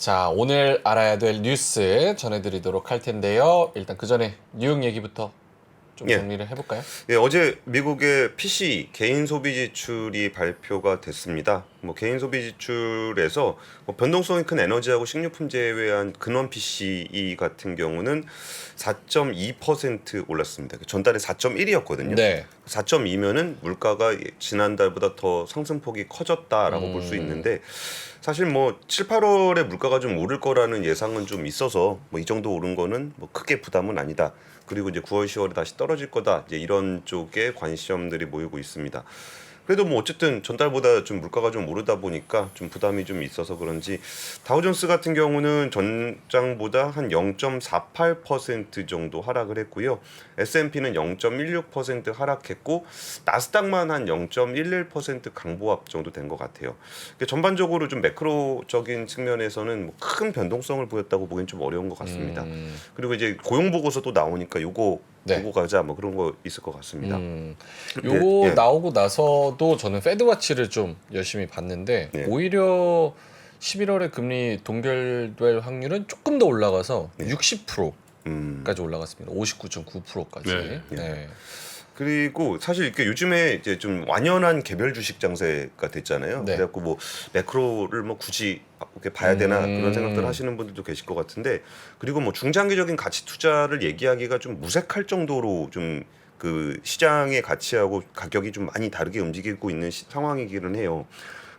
자, 오늘 알아야 될 뉴스 전해드리도록 할 텐데요. 일단 그 전에 뉴욕 얘기부터 좀 예. 정리를 해볼까요? 예, 어제 미국의 PC 개인 소비 지출이 발표가 됐습니다. 뭐 개인 소비 지출에서 뭐 변동성이 큰 에너지하고 식료품 제외한 근원 PCE 같은 경우는 4.2% 올랐습니다. 전달에 4.1이었거든요. 네. 4.2면은 물가가 지난달보다 더 상승폭이 커졌다라고 볼 수 있는데 사실 뭐 7, 8월에 물가가 좀 오를 거라는 예상은 좀 있어서 뭐 이 정도 오른 거는 뭐 크게 부담은 아니다. 그리고 이제 9월, 10월에 다시 떨어질 거다. 이제 이런 쪽에 관심들이 모이고 있습니다. 그래도 뭐 어쨌든 전달보다 좀 물가가 좀 오르다 보니까 좀 부담이 좀 있어서 그런지 다우존스 같은 경우는 전장보다 한 0.48% 정도 하락을 했고요. S&P는 0.16% 하락했고 나스닥만 한 0.11% 강보합 정도 된 것 같아요. 그러니까 전반적으로 좀 매크로적인 측면에서는 뭐 큰 변동성을 보였다고 보기엔 좀 어려운 것 같습니다. 그리고 이제 고용 보고서도 나오니까 요거 네. 보고 가자 뭐 그런 거 있을 것 같습니다. 요거 예. 나오고 나서도 저는 페드와치를 좀 열심히 봤는데 예. 오히려 11월에 금리 동결될 확률은 조금 더 올라가서 60%까지 올라갔습니다. 59.9%까지. 네. 네. 그리고 사실 이렇게 요즘에 이제 좀 완연한 개별 주식 장세가 됐잖아요. 네. 그래갖고 뭐 매크로를 뭐 굳이 이렇게 봐야 되나 그런 생각들 하시는 분들도 계실 것 같은데 그리고 뭐 중장기적인 가치 투자를 얘기하기가 좀 무색할 정도로 좀 그 시장의 가치하고 가격이 좀 많이 다르게 움직이고 있는 상황이기는 해요.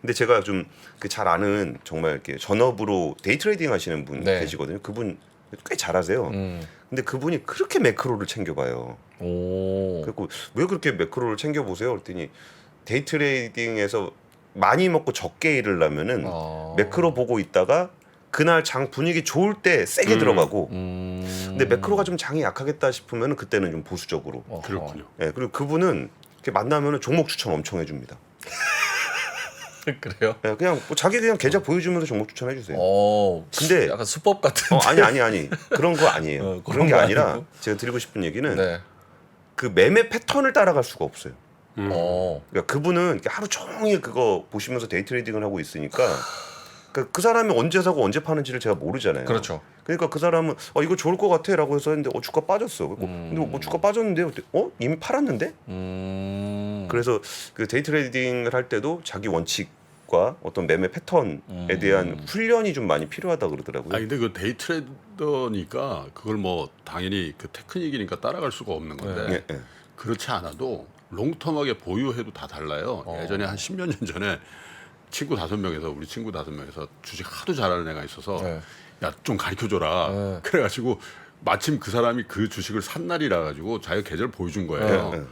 근데 제가 좀 그 잘 아는 정말 이렇게 전업으로 데이 트레이딩 하시는 분 네. 계시거든요. 그분 꽤 잘하세요. 음. 근데 그분이 그렇게 매크로를 챙겨봐요. 오. 그래서 왜 그렇게 매크로를 챙겨보세요? 그랬더니 데이 트레이딩에서 많이 먹고 적게 잃으려면은 매크로 보고 있다가 그날 장 분위기 좋을 때 세게 들어가고 근데 매크로가 좀 장이 약하겠다 싶으면 그때는 좀 보수적으로. 어허. 그렇군요. 예, 그리고 그분은 이렇게 만나면은 종목 추천 엄청 해줍니다. 그래요? 예, 그냥 뭐 자기 그냥 계좌 보여주면서 종목 추천해 주세요. 근데 근데 약간 수법 같은. 아니 그런 거 아니에요. 그런 게 거 아니라 아니고? 제가 드리고 싶은 얘기는 네. 그 매매 패턴을 따라갈 수가 없어요. 그러니까 그분은 이렇게 하루 종일 그거 보시면서 데이 트레이딩을 하고 있으니까 그러니까 그 사람이 언제 사고 언제 파는지를 제가 모르잖아요. 그렇죠. 그러니까 그 사람은 이거 좋을 것 같아라고 해서 했는데 주가 빠졌어. 근데 뭐 주가 빠졌는데 이미 팔았는데? 그래서 그 데이 트레이딩을 할 때도 자기 원칙과 어떤 매매 패턴에 대한 훈련이 좀 많이 필요하다 그러더라고요. 아니 근데 그 데이 트레이더니까 그걸 뭐 당연히 그 테크닉이니까 따라갈 수가 없는 건데 예, 예. 그렇지 않아도 롱텀하게 보유해도 다 달라요. 예전에 한 10몇 년 전에 우리 친구 5명에서 주식 하도 잘하는 애가 있어서 네. 야 좀 가르쳐줘라. 네. 그래가지고 마침 그 사람이 그 주식을 산 날이라 가지고 자기가 계좌를 보여준 거예요. 네.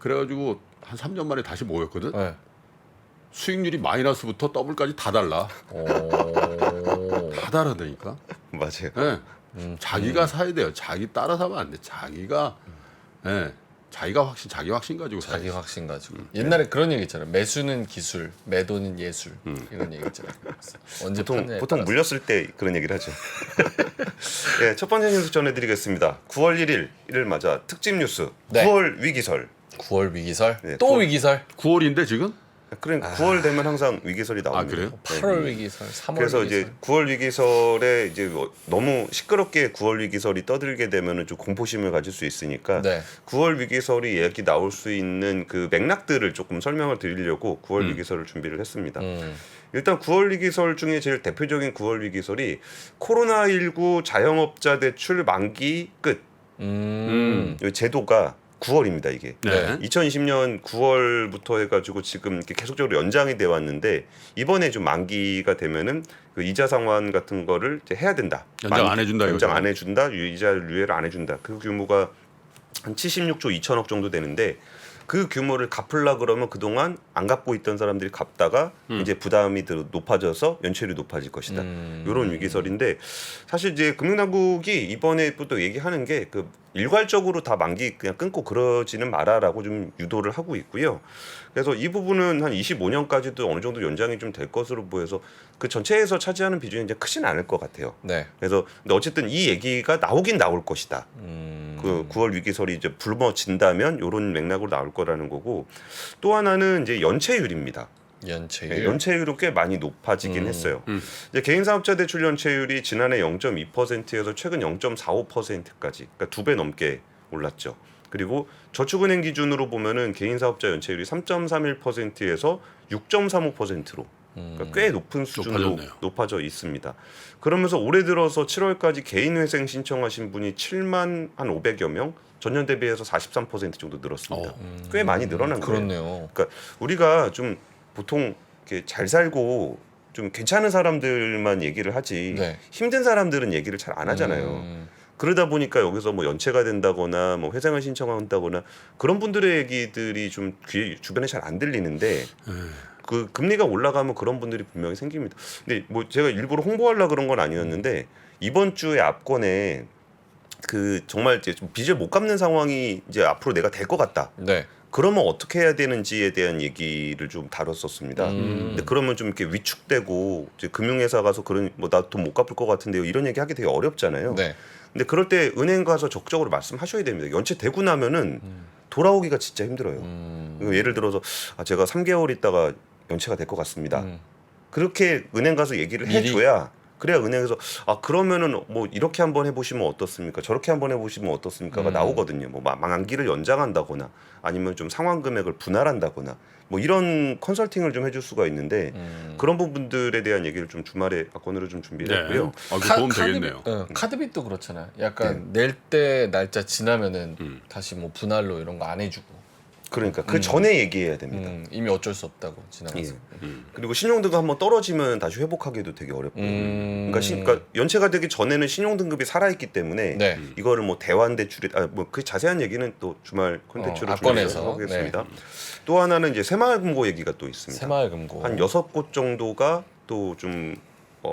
그래가지고 한 3년 만에 다시 모였거든. 네. 수익률이 마이너스부터 더블까지 다 달라. 다 다르다니까. 맞아요. 네. 자기가 사야 돼요. 자기 따라 사면 안 돼. 자기가 자기 확신 가지고 사야 자기 돼. 확신 가지고. 옛날에 그런 얘기 있잖아요. 매수는 기술, 매도는 예술. 이런 얘기 있잖아요. 언제 파냐에 보통 따라서. 물렸을 때 그런 얘기를 하죠. 예, 첫 번째 뉴스 전해드리겠습니다. 9월 1일을 맞아 특집 뉴스. 네. 9월 위기설. 9월 위기설? 네, 또 9월. 위기설? 9월인데 지금? 그러니까 9월 되면 항상 위기설이 나옵니다. 그래요? 8월 위기설, 3월 그래서 위기설. 이제 9월 위기설에 이제 너무 시끄럽게 9월 위기설이 떠들게 되면은 좀 공포심을 가질 수 있으니까 네. 9월 위기설이 얘기 나올 수 있는 그 맥락들을 조금 설명을 드리려고 9월 위기설을 준비를 했습니다. 일단 9월 위기설 중에 제일 대표적인 9월 위기설이 코로나19 자영업자 대출 만기 끝. 이 제도가 9월입니다 이게. 네. 2020년 9월부터 해가지고 지금 이렇게 계속적으로 연장이 돼 왔는데 이번에 좀 만기가 되면은 그 이자 상환 같은 거를 이제 해야 된다. 연장 안 해준다 연장 이거죠? 안 해준다. 이자 유예를 안 해준다. 그 규모가 한 76조 2천억 정도 되는데 그 규모를 갚으려 그러면 그동안 안 갚고 있던 사람들이 갚다가 이제 부담이 높아져서 연체율이 높아질 것이다. 이런 위기설인데 사실 이제 금융당국이 이번에 또 얘기하는 게 그 일괄적으로 다 만기 그냥 끊고 그러지는 마라라고 좀 유도를 하고 있고요. 그래서 이 부분은 한 25년까지도 어느 정도 연장이 좀 될 것으로 보여서 그 전체에서 차지하는 비중이 이제 크지는 않을 것 같아요. 네. 그래서 근데 어쨌든 이 얘기가 나오긴 나올 것이다. 그 9월 위기설이 이제 굶어진다면 이런 맥락으로 나올 거라는 거고 또 하나는 이제 연체율입니다. 연체율. 네, 연체율은 꽤 많이 높아지긴 했어요. 이제 개인사업자 대출 연체율이 지난해 0.2%에서 최근 0.45%까지, 그러니까 2배 넘게 올랐죠. 그리고 저축은행 기준으로 보면은 개인사업자 연체율이 3.31%에서 6.35%로 그러니까 꽤 높은 수준으로 높아졌네요. 높아져 있습니다. 그러면서 올해 들어서 7월까지 개인회생 신청하신 분이 7만 한 500여 명, 전년 대비해서 43% 정도 늘었습니다. 꽤 많이 늘어난 거예요. 그렇네요. 그러니까 우리가 좀 보통 이렇게 잘 살고 좀 괜찮은 사람들만 얘기를 하지 네. 힘든 사람들은 얘기를 잘 안 하잖아요. 그러다 보니까 여기서 뭐 연체가 된다거나 뭐 회생을 신청한다거나 그런 분들의 얘기들이 좀 귀에 주변에 잘 안 들리는데 그 금리가 올라가면 그런 분들이 분명히 생깁니다. 근데 뭐 제가 일부러 홍보하려 그런 건 아니었는데 이번 주에 압권에 그 정말 이제 좀 빚을 못 갚는 상황이 이제 앞으로 내가 될 것 같다. 네. 그러면 어떻게 해야 되는지에 대한 얘기를 좀 다뤘었습니다. 근데 그러면 좀 이렇게 위축되고 이제 금융회사 가서 그런 뭐 나 돈 못 갚을 것 같은데요 이런 얘기 하기 되게 어렵잖아요. 네. 근데 그럴 때 은행 가서 적극적으로 말씀하셔야 됩니다. 연체되고 나면은 돌아오기가 진짜 힘들어요. 예를 들어서 제가 3개월 있다가 연체가 될 것 같습니다. 그렇게 은행 가서 얘기를 미리? 해줘야 그래야 은행에서 그러면은 뭐 이렇게 한번 해보시면 어떻습니까? 저렇게 한번 해보시면 어떻습니까가 나오거든요. 뭐 만기를 연장한다거나 아니면 좀 상환 금액을 분할한다거나 뭐 이런 컨설팅을 좀 해줄 수가 있는데 그런 부분들에 대한 얘기를 좀 주말에 압권으로 좀 준비했고요. 그 도움 되겠네요. 카드빚도 그렇잖아요. 약간 낼 때 날짜 지나면은 다시 뭐 분할로 이런 거 안 해주고. 그러니까 그 전에 얘기해야 됩니다. 이미 어쩔 수 없다고 지나가서. 그리고 신용등급 한번 떨어지면 다시 회복하기도 되게 어렵고. 그러니까 연체가 되기 전에는 신용등급이 살아있기 때문에 네. 이거를 뭐 대환대출이 뭐 그 자세한 얘기는 또 주말 콘텐츠로 압권에서. 하겠습니다. 또 하나는 이제 새마을금고 얘기가 또 있습니다. 새마을금고. 한 6곳 정도가 또 좀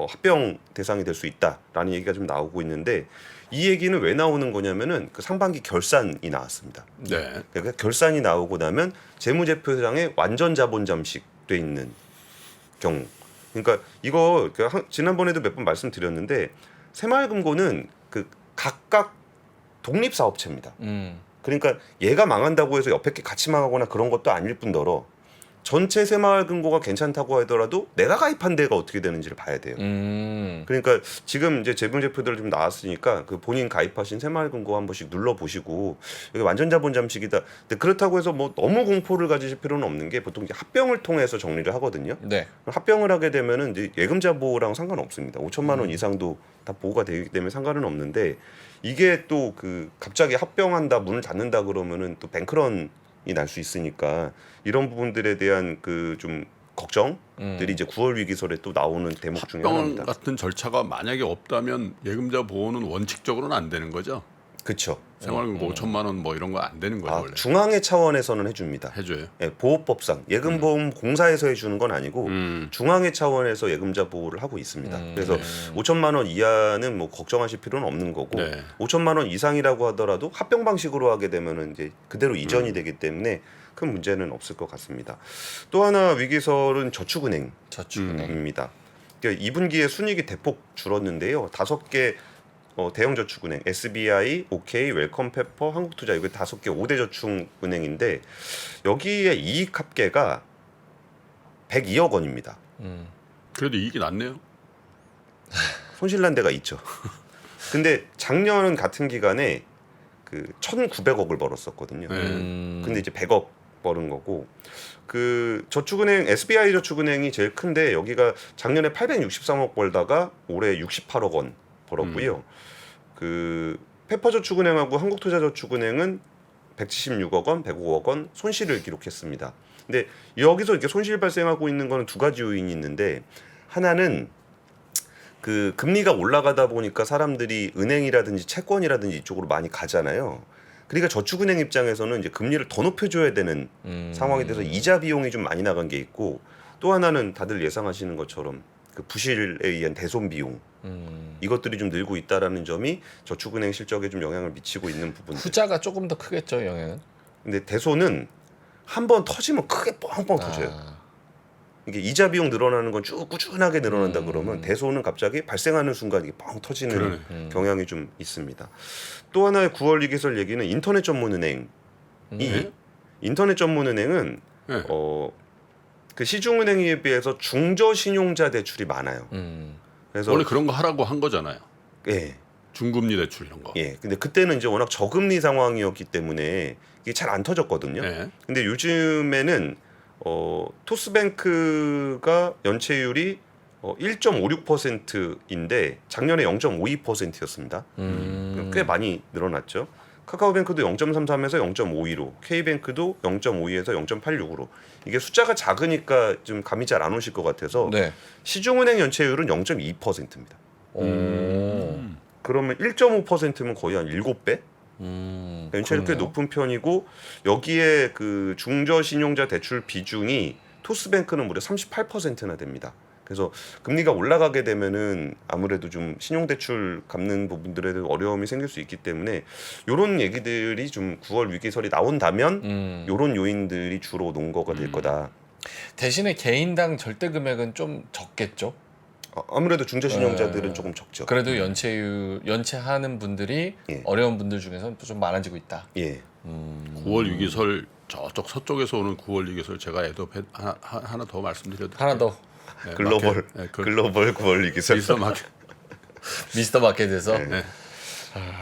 합병 대상이 될 수 있다라는 얘기가 좀 나오고 있는데 이 얘기는 왜 나오는 거냐면은 그 상반기 결산이 나왔습니다. 네. 그러니까 결산이 나오고 나면 재무제표상에 완전 자본 잠식돼 있는 경우. 그러니까 이거 지난번에도 몇 번 말씀드렸는데 새마을금고는 그 각각 독립 사업체입니다. 그러니까 얘가 망한다고 해서 옆에 게 같이 망하거나 그런 것도 아닐 뿐더러 전체 새마을금고가 괜찮다고 하더라도 내가 가입한 데가 어떻게 되는지를 봐야 돼요. 그러니까 지금 이제 재무제표들 좀 나왔으니까 그 본인 가입하신 새마을금고 한 번씩 눌러 보시고 여기 완전 자본 잠식이다. 근데 그렇다고 해서 뭐 너무 공포를 가지실 필요는 없는 게 보통 이제 합병을 통해서 정리를 하거든요. 네. 합병을 하게 되면은 이제 예금자 보호랑 상관없습니다. 5천만 원 이상도 다 보호가 되기 때문에 상관은 없는데 이게 또 그 갑자기 합병한다 문을 닫는다 그러면은 또 뱅크런이 날 수 있으니까 이런 부분들에 대한 그 좀 걱정들이 이제 9월 위기설에 또 나오는 대목 중에 합병 하나입니다. 같은 절차가 만약에 없다면 예금자 보호는 원칙적으로는 안 되는 거죠. 그렇죠. 생활금고 5천만 원 뭐 이런 거 안 되는 거죠 원래. 중앙회 차원에서는 해줍니다. 해줘요. 예, 보호법상 예금보험공사에서 해주는 건 아니고 중앙회 차원에서 예금자 보호를 하고 있습니다. 그래서 5천만 원 이하는 뭐 걱정하실 필요는 없는 거고 네. 5천만 원 이상이라고 하더라도 합병 방식으로 하게 되면은 이제 그대로 이전이 되기 때문에 큰 문제는 없을 것 같습니다. 또 하나 위기설은 저축은행입니다. 저축은행. 그러니까 2분기에 순이익이 대폭 줄었는데요. 5개 대형 저축은행 SBI, OK, 웰컴페퍼, 한국투자 이거 5개 5대 저축은행인데 여기에 이익 합계가 102억 원입니다. 그래도 이익이 낮네요. 손실난 데가 있죠. 근데 작년 같은 기간에 그 1,900억을 벌었었거든요. 근데 이제 100억 벌은 거고 그 저축은행 SBI 저축은행이 제일 큰데 여기가 작년에 863억 벌다가 올해 68억 원 벌었고요. 그 페퍼저축은행하고 한국투자저축은행은 176억 원, 105억 원 손실을 기록했습니다. 근데 여기서 이렇게 손실 발생하고 있는 거는 두 가지 요인이 있는데 하나는 그 금리가 올라가다 보니까 사람들이 은행이라든지 채권이라든지 이쪽으로 많이 가잖아요. 그러니까 저축은행 입장에서는 이제 금리를 더 높여줘야 되는 상황이 돼서 이자 비용이 좀 많이 나간 게 있고 또 하나는 다들 예상하시는 것처럼 그 부실에 의한 대손 비용 이것들이 좀 늘고 있다라는 점이 저축은행 실적에 좀 영향을 미치고 있는 부분들. 후자가 조금 더 크겠죠 영향은. 근데 대손은 한 번 터지면 크게 뻥뻥 터져요. 이게 이자 비용 늘어나는 건 쭉 꾸준하게 늘어난다 그러면 대손은 갑자기 발생하는 순간 이게 뻥 터지는 경향이 좀 있습니다. 또 하나의 9월 위기설 얘기는 인터넷 전문은행이 인터넷 전문은행은 네. 그 시중은행에 비해서 중저신용자 대출이 많아요. 그래서 원래 그런 거 하라고 한 거잖아요. 예. 중금리 대출 이런 거. 예. 근데 그때는 이제 워낙 저금리 상황이었기 때문에 이게 잘 안 터졌거든요. 예. 근데 요즘에는 토스뱅크가 연체율이 1.56%인데 작년에 0.52%였습니다. 꽤 많이 늘어났죠. 카카오뱅크도 0.33에서 0.52로, K뱅크도 0.52에서 0.86으로. 이게 숫자가 작으니까 좀 감이 잘 안 오실 것 같아서 네. 시중은행 연체율은 0.2%입니다. 그러면 1.5%면 거의 한 7배? 연체율 꽤 그러네요. 높은 편이고 여기에 그 중저신용자 대출 비중이 토스뱅크는 무려 38%나 됩니다. 그래서 금리가 올라가게 되면은 아무래도 좀 신용대출 갚는 부분들에도 어려움이 생길 수 있기 때문에 이런 얘기들이 좀 9월 위기설이 나온다면 이런 요인들이 주로 논거가 될 거다. 대신에 개인당 절대 금액은 좀 적겠죠. 아무래도 중저신용자들은 네. 조금 적죠. 그래도 연체하는 분들이 예. 어려운 분들 중에서는 좀 많아지고 있다. 예. 9월 위기설 저쪽 서쪽에서 오는 9월 위기설 제가 하나 더 말씀드려도 하나 더 네, 글로벌 마켓, 네, 글로벌 9월 위기설. 미스터 마켓. 미스터 마켓에서 네.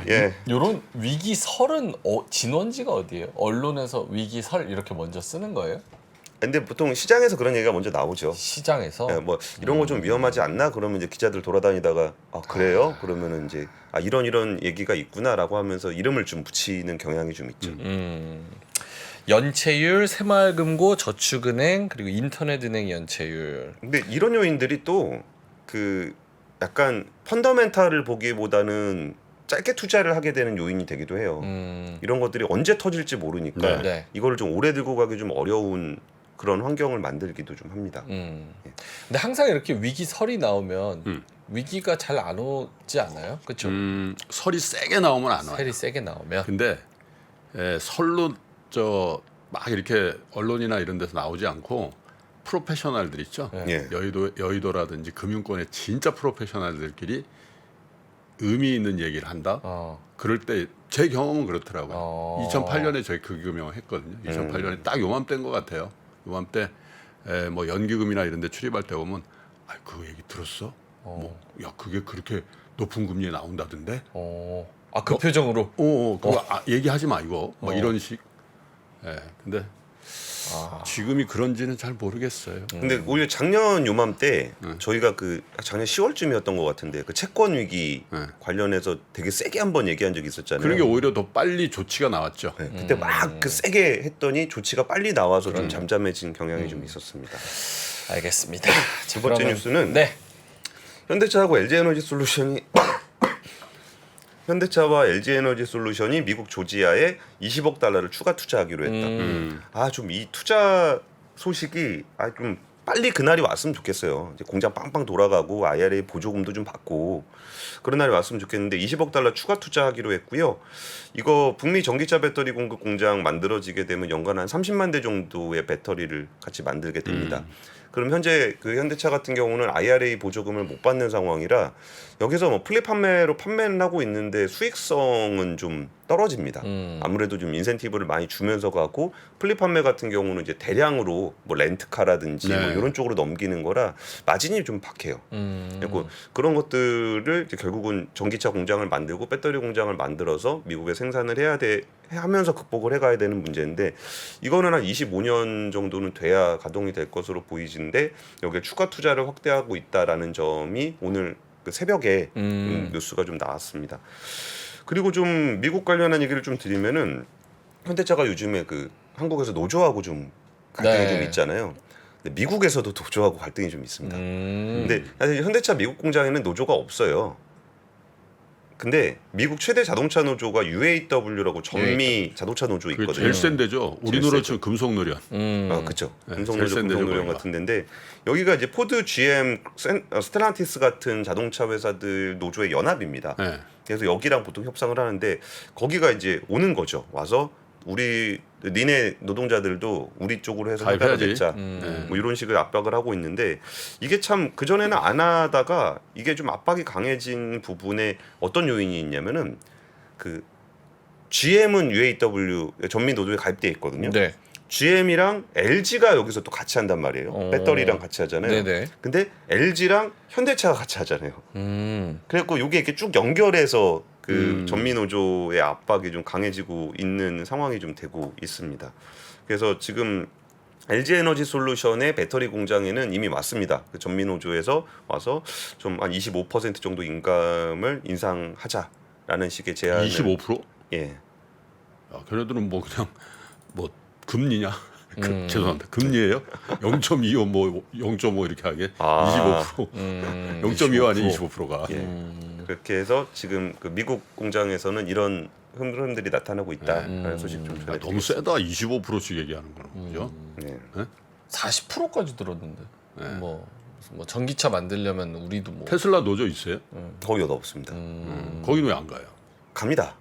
예. 이런 위기설은 진원지가 어디예요? 언론에서 위기설 이렇게 먼저 쓰는 거예요? 근데 보통 시장에서 그런 얘기가 먼저 나오죠. 시장에서 예, 뭐 이런 거 좀 위험하지 않나? 그러면 이제 기자들 돌아다니다가 그래요? 그러면은 이제 이런 얘기가 있구나라고 하면서 이름을 좀 붙이는 경향이 좀 있죠. 연체율, 새마을금고, 저축은행 그리고 인터넷은행 연체율. 근데 이런 요인들이 또 그 약간 펀더멘탈을 보기보다는 짧게 투자를 하게 되는 요인이 되기도 해요. 이런 것들이 언제 터질지 모르니까 네. 네. 이거를 좀 오래 들고 가기 좀 어려운 그런 환경을 만들기도 좀 합니다. 근데 항상 이렇게 위기설이 나오면 위기가 잘 안 오지 않아요? 그렇죠? 설이 세게 나오면 안 와요. 셀이 세게 나오면 근데 설로 막 이렇게 언론이나 이런 데서 나오지 않고 프로페셔널들 있죠. 예. 여의도라든지 금융권의 진짜 프로페셔널들끼리 의미 있는 얘기를 한다. 그럴 때 제 경험은 그렇더라고요. 2008년에 저희 그 경험을 했거든요. 2008년에 딱 요맘때인 것 같아요. 요맘때 뭐 연기금이나 이런 데 출입할 때 보면 그 얘기 들었어? 야 그게 그렇게 높은 금리에 나온다던데? 그 표정으로 그거 얘기하지 마 이거. 뭐 이런 식. 근데 지금이 그런지는 잘 모르겠어요. 근데 오히려 작년 요맘때 저희가 그 작년 10월쯤이었던 것 같은데 그 채권 위기 관련해서 되게 세게 한번 얘기한 적이 있었잖아요. 그런 게 오히려 더 빨리 조치가 나왔죠. 네, 그때 막 그 세게 했더니 조치가 빨리 나와서 좀 잠잠해진 경향이 좀 있었습니다. 알겠습니다. 두 번째 뉴스는 네. 현대차하고 현대차와 LG에너지솔루션이 미국 조지아에 20억 달러를 추가 투자하기로 했다. 좀 이 투자 소식이 좀 빨리 그날이 왔으면 좋겠어요. 이제 공장 빵빵 돌아가고 IRA 보조금도 좀 받고 그런 날이 왔으면 좋겠는데 20억 달러 추가 투자하기로 했고요. 이거 북미 전기차 배터리 공급 공장 만들어지게 되면 연간 한 30만 대 정도의 배터리를 같이 만들게 됩니다. 그럼 현재 그 현대차 같은 경우는 IRA 보조금을 못 받는 상황이라 여기서 뭐 플립 판매로 판매는 하고 있는데 수익성은 좀 떨어집니다. 아무래도 좀 인센티브를 많이 주면서 가고 플립 판매 같은 경우는 이제 대량으로 뭐 렌트카라든지 뭐 이런 쪽으로 넘기는 거라 마진이 좀 박해요. 그리고 그런 것들을 이제 결국은 전기차 공장을 만들고 배터리 공장을 만들어서 미국에 생산을 해야 돼 하면서 극복을 해가야 되는 문제인데 이거는 한 25년 정도는 돼야 가동이 될 것으로 보이는데 여기에 추가 투자를 확대하고 있다라는 점이 오늘 그 새벽에 뉴스가 좀 나왔습니다. 그리고 좀 미국 관련한 얘기를 좀 드리면은 현대차가 요즘에 그 한국에서 노조하고 좀 갈등이 좀 있잖아요. 근데 미국에서도 노조하고 갈등이 좀 있습니다. 근데 사실 현대차 미국 공장에는 노조가 없어요. 근데 미국 최대 자동차 노조가 UAW라고 전미 자동차 노조 그게 있거든요. 제일 센 데죠. 우리나라 치면 금속노련. 그렇죠. 네, 금속노조, 제일 센 데죠, 금속노련 거기가. 같은 데인데 여기가 이제 포드, GM, 스텔란티스 같은 자동차 회사들 노조의 연합입니다. 네. 그래서 여기랑 보통 협상을 하는데 거기가 이제 오는 거죠. 와서 니네 노동자들도 우리 쪽으로 해서 협약을 가입해야지. 맺자. 뭐 이런 식의 압박을 하고 있는데 이게 참 그전에는 안 하다가 이게 좀 압박이 강해진 부분에 어떤 요인이 있냐면은 그 GM은 UAW 전미 노조에 가입돼 있거든요. 네. GM이랑 LG가 여기서 또 같이 한단 말이에요. 배터리랑 같이 하잖아요. 네네. 근데 LG랑 현대차가 같이 하잖아요. 그래갖고 이게 이렇게 쭉 연결해서 그 전미노조의 압박이 좀 강해지고 있는 상황이 좀 되고 있습니다. 그래서 지금 LG에너지 솔루션의 배터리 공장에는 이미 왔습니다. 그 전미노조에서 와서 좀 한 25% 정도 인감을 인상하자라는 식의 제안을 25%? 예. 야, 걔네들은 뭐 그냥 뭐 금리냐? 죄송합니다. 금리예요? 0.25 뭐 0.5 이렇게 하게 25%. 0.25 아니 25%가. 예. 그렇게 해서 지금 그 미국 공장에서는 이런 흐름들이 나타나고 있다라는 소식 좀 야, 전해드리겠습니다. 너무 세다. 25%씩 얘기하는 거는 그죠? 네. 40%까지 들었는데. 뭐 전기차 만들려면 우리도 뭐 테슬라 노조 있어요? 거기도 없습니다. 거기는 왜 안 가요? 갑니다.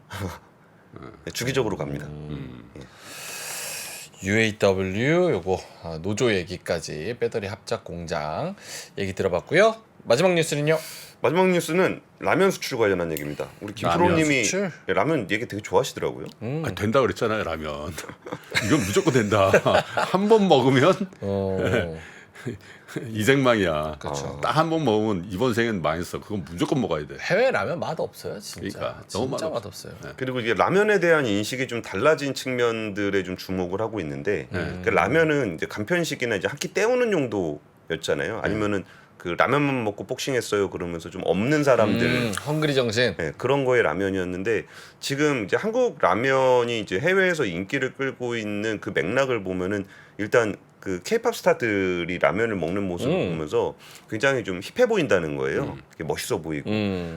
네, 주기적으로 갑니다. UAW 요거 노조 얘기까지 배터리 합작 공장 얘기 들어봤고요. 마지막 뉴스는요. 마지막 뉴스는 라면 수출 관련한 얘기입니다. 우리 라면 김프로님이 수출? 라면 얘기 되게 좋아하시더라고요. 아, 된다 그랬잖아요 라면. 이건 무조건 된다. 한 번 먹으면 이생망이야. 그렇죠. 딱 한 번 먹으면 이번 생엔 망했어. 그건 무조건 먹어야 돼. 해외 라면 맛 없어요, 진짜. 그러니까, 너무 진짜 맛 맛 없어요. 그리고 이게 라면에 대한 인식이 좀 달라진 측면들에 좀 주목을 하고 있는데 그러니까 라면은 이제 간편식이나 이제 한 끼 때우는 용도였잖아요. 아니면은 그 라면만 먹고 복싱했어요 그러면서 좀 없는 사람들 헝그리 정신. 네, 그런 거의 라면이었는데 지금 이제 한국 라면이 이제 해외에서 인기를 끌고 있는 그 맥락을 보면은 일단 그 K-팝 스타들이 라면을 먹는 모습을 보면서 굉장히 좀 힙해 보인다는 거예요. 이게 멋있어 보이고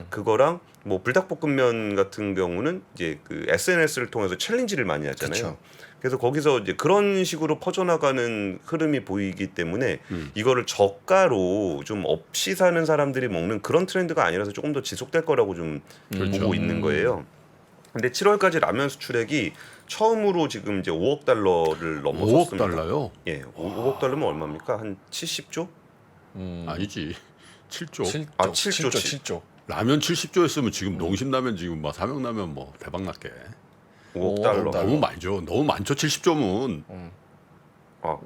그거랑 뭐 불닭볶음면 같은 경우는 이제 그 SNS를 통해서 챌린지를 많이 하잖아요. 그쵸. 그래서 거기서 이제 그런 식으로 퍼져나가는 흐름이 보이기 때문에 이거를 저가로 좀 없이 사는 사람들이 먹는 그런 트렌드가 아니라서 조금 더 지속될 거라고 좀 보고 있는 거예요. 근데 7월까지 라면 수출액이 처음으로 지금 이제 5억 달러를 5억 넘어섰습니다. 달러요? 예, 5억 달러면 얼마입니까? 한 70조? 아니지. 7조. 7조, 아, 7조, 7조. 라면 70조였으면 지금 농심라면 지금 뭐 삼양라면 뭐 대박 났게. 5억 달러. 너무 많이 줘. 너무 많죠. 70조면 아,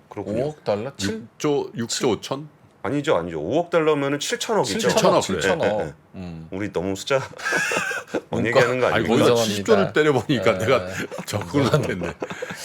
그렇군요. 5억 달러? 6조 5천? 아니죠. 5억 달러면은 7천억이죠. 7천억. 7천억. 우리 너무 숫자 못 얘기하는 거 아니 아니고. 거기다 인정합니다. 70조를 때려보니까 내가 적응을 못했네.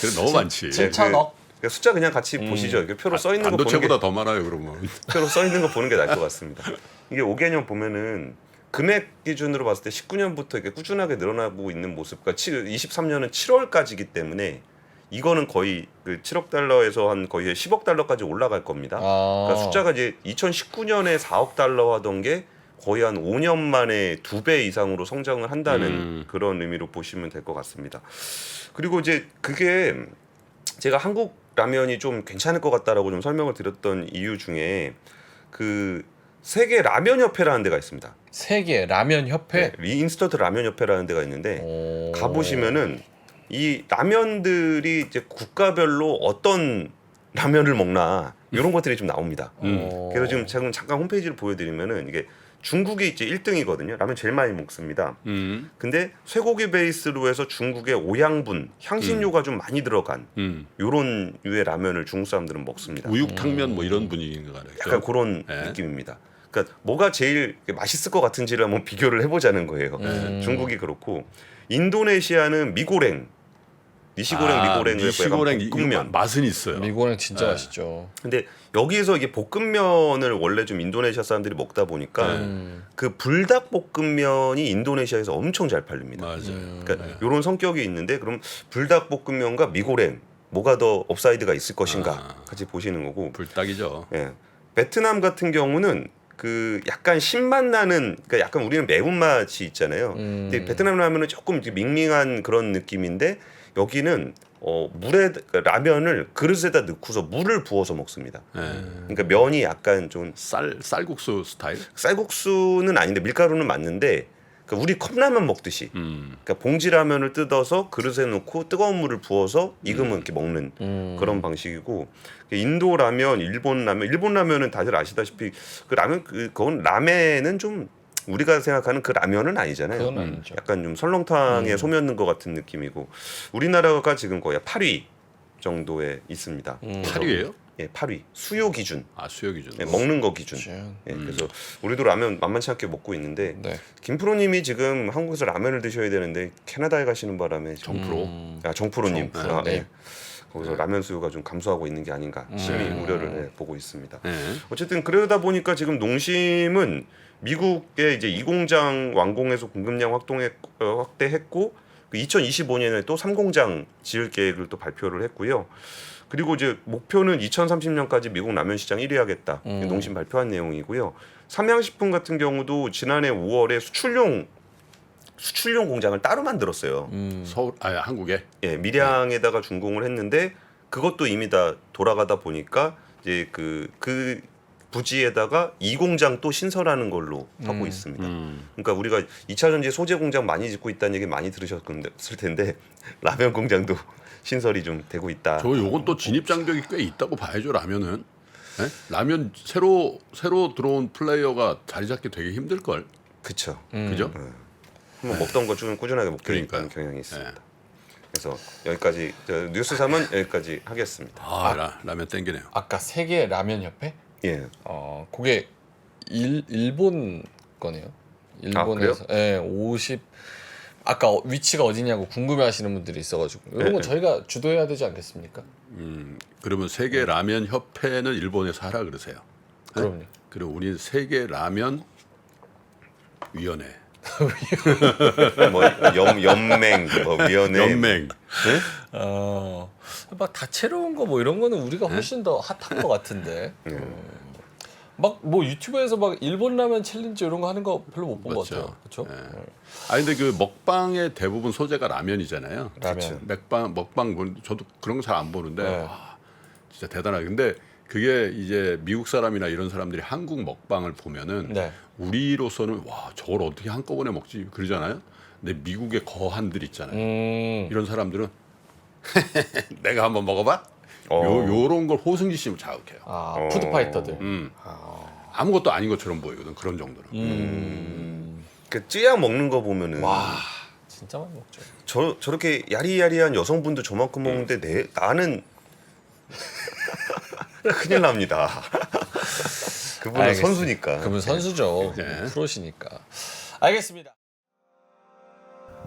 그래 너무 많지. 7천억. 숫자 그냥 같이 보시죠. 이게 표로 써 있는 거 보는 게 반도체보다 더 많아요 그러면. 표로 써 있는 거 보는 게 나을 것 같습니다. 이게 5개년 보면은 금액 기준으로 봤을 때 19년부터 이렇게 꾸준하게 늘어나고 있는 모습. 그러니까 23년은 7월까지이기 때문에 이거는 거의 그 7억 달러에서 한 거의 10억 달러까지 올라갈 겁니다. 그러니까 숫자가 이제 2019년에 4억 달러 하던 게 거의 한 5년 만에 2배 이상으로 성장을 한다는 그런 의미로 보시면 될 것 같습니다. 그리고 이제 그게 제가 한국 라면이 좀 괜찮을 것 같다라고 좀 설명을 드렸던 이유 중에 그 세계 라면 협회라는 데가 있습니다. 세계 라면 협회. 네, 인스턴트 라면 협회라는 데가 있는데 가보시면은 이 라면들이 이제 국가별로 어떤 라면을 먹나 이런 것들이 좀 나옵니다. 그래서 지금 제가 잠깐 홈페이지를 보여드리면은 이게 중국이 이제 1등이거든요. 라면 제일 많이 먹습니다. 근데 쇠고기 베이스로 해서 중국의 오양분, 향신료가 좀 많이 들어간 요런 유의 라면을 중국 사람들은 먹습니다. 우육탕면 뭐 이런 분위기인가 봐요. 약간 그런 느낌입니다. 그러니까 뭐가 제일 맛있을 것 같은지를 한번 비교를 해보자는 거예요. 중국이 그렇고 인도네시아는 미고랭, 니시고랭, 미고랭을 니시고랭 약간 볶음면 맛은 있어요. 미고랭 진짜 맛있죠. 근데 여기서 이게 볶음면을 원래 좀 인도네시아 사람들이 먹다 보니까 그 불닭볶음면이 인도네시아에서 엄청 잘 팔립니다. 맞아요. 그러니까 이런 성격이 있는데 그럼 불닭볶음면과 미고랭 뭐가 더 업사이드가 있을 것인가 같이 보시는 거고. 불닭이죠. 예. 베트남 같은 경우는 그 약간 신맛 나는 그러니까 약간 우리는 매운맛이 있잖아요. 근데 베트남 라면은 조금 이렇게 밍밍한 그런 느낌인데 여기는 물에 라면을 그릇에다 넣고서 물을 부어서 먹습니다. 그러니까 면이 약간 좀 쌀국수 스타일? 쌀국수는 아닌데 밀가루는 맞는데 그러니까 우리 컵라면 먹듯이 그러니까 봉지라면을 뜯어서 그릇에 넣고 뜨거운 물을 부어서 익으면 이렇게 먹는 그런 방식이고 인도 라면, 일본 라면은 다들 아시다시피 그 라면 그건 라멘은 좀 우리가 생각하는 그 라면은 아니잖아요. 그건 아니죠. 약간 좀 설렁탕에 소면 넣은 것 같은 느낌이고 우리나라가 지금 거의 8위 정도에 있습니다. 8위예요? 예, 8위. 수요 기준. 아 수요 기준. 예, 먹는 거 기준. 예, 그래서 우리도 라면 만만치 않게 먹고 있는데 네. 김프로님이 지금 한국에서 라면을 드셔야 되는데 캐나다에 가시는 바람에 정프로. 정프로님 정프로, 아, 네. 예. 거기서 라면 수요가 좀 감소하고 있는 게 아닌가 심히 우려를 보고 있습니다. 네. 어쨌든 그러다 보니까 지금 농심은 미국의 이제 2공장 완공해서 공급량 확대했고 2025년에 또 3공장 지을 계획을 또 발표를 했고요. 그리고 이제 목표는 2030년까지 미국 라면 시장 1위 하겠다. 농심 발표한 내용이고요. 삼양식품 같은 경우도 지난해 5월에 수출용 공장을 따로 만들었어요. 서울 한국에. 예, 밀양에다가 준공을 했는데 그것도 이미 다 돌아가다 보니까 이제 그 부지에다가 2공장 또 신설하는 걸로 하고 있습니다. 그러니까 우리가 2차 전지 소재 공장 많이 짓고 있다는 얘기 많이 들으셨을 텐데 라면 공장도 신설이 좀 되고 있다. 저 요건 또 진입 장벽이 꽤 있다고 봐야죠. 라면은. 네? 라면 새로 들어온 플레이어가 자리 잡기 되게 힘들 걸. 그렇죠. 그죠? 한번 먹던 거 좀 꾸준하게 먹게 그러니까요. 되는 경향이 있습니다. 네. 그래서 여기까지 뉴스 3은 여기까지 하겠습니다. 라면 땡기네요. 아까 세계 라면 협회? 예. 그게 일본 거네요. 일본에서 예, 50 아까 위치가 어디냐고 궁금해하시는 분들이 있어가지고 이런 건 저희가 주도해야 되지 않겠습니까? 그러면 세계 라면 협회는 일본에서 하라 그러세요. 네? 그럼요. 그리고 우리 세계 라면 위원회. 뭐 연맹, 뭐 위원회, 연맹. 막 다채로운 거 뭐 이런 거는 우리가 훨씬 더 핫한 것 같은데. 막 뭐 유튜브에서 막 일본 라면 챌린지 이런 거 하는 거 별로 못 본 것 맞죠. 같아요. 그렇죠? 근데 그 먹방의 대부분 소재가 라면이잖아요. 라면. 먹방 저도 그런 거 잘 안 보는데 네. 와, 진짜 대단하게. 근데 그게 이제 미국 사람이나 이런 사람들이 한국 먹방을 보면은 네. 우리로서는 와 저걸 어떻게 한꺼번에 먹지 그러잖아요. 근데 미국의 거한들 있잖아요. 이런 사람들은 내가 한번 먹어봐. 요런 걸 호승지 씨면 자극해요. 푸드파이터들. 아무것도 아닌 것처럼 보이거든 그런 정도는. 그 찌양 먹는 거 보면은 와 진짜 많이 먹죠. 저렇게 야리야리한 여성분도 저만큼 먹는데 나는 큰일 납니다. 그분은 알겠습니다. 선수니까. 그분 선수죠. 네. 프로시니까. 알겠습니다.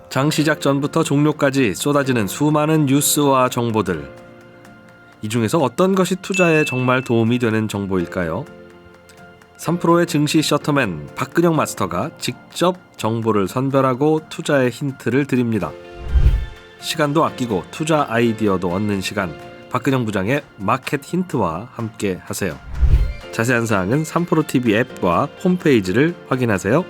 장 시작 전부터 종료까지 쏟아지는 수많은 뉴스와 정보들. 이 중에서 어떤 것이 투자에 정말 도움이 되는 정보일까요? 3프로의 증시 셔터맨 박근영 마스터가 직접 정보를 선별하고 투자의 힌트를 드립니다. 시간도 아끼고 투자 아이디어도 얻는 시간, 박근영 부장의 마켓 힌트와 함께 하세요. 자세한 사항은 3프로 TV 앱과 홈페이지를 확인하세요.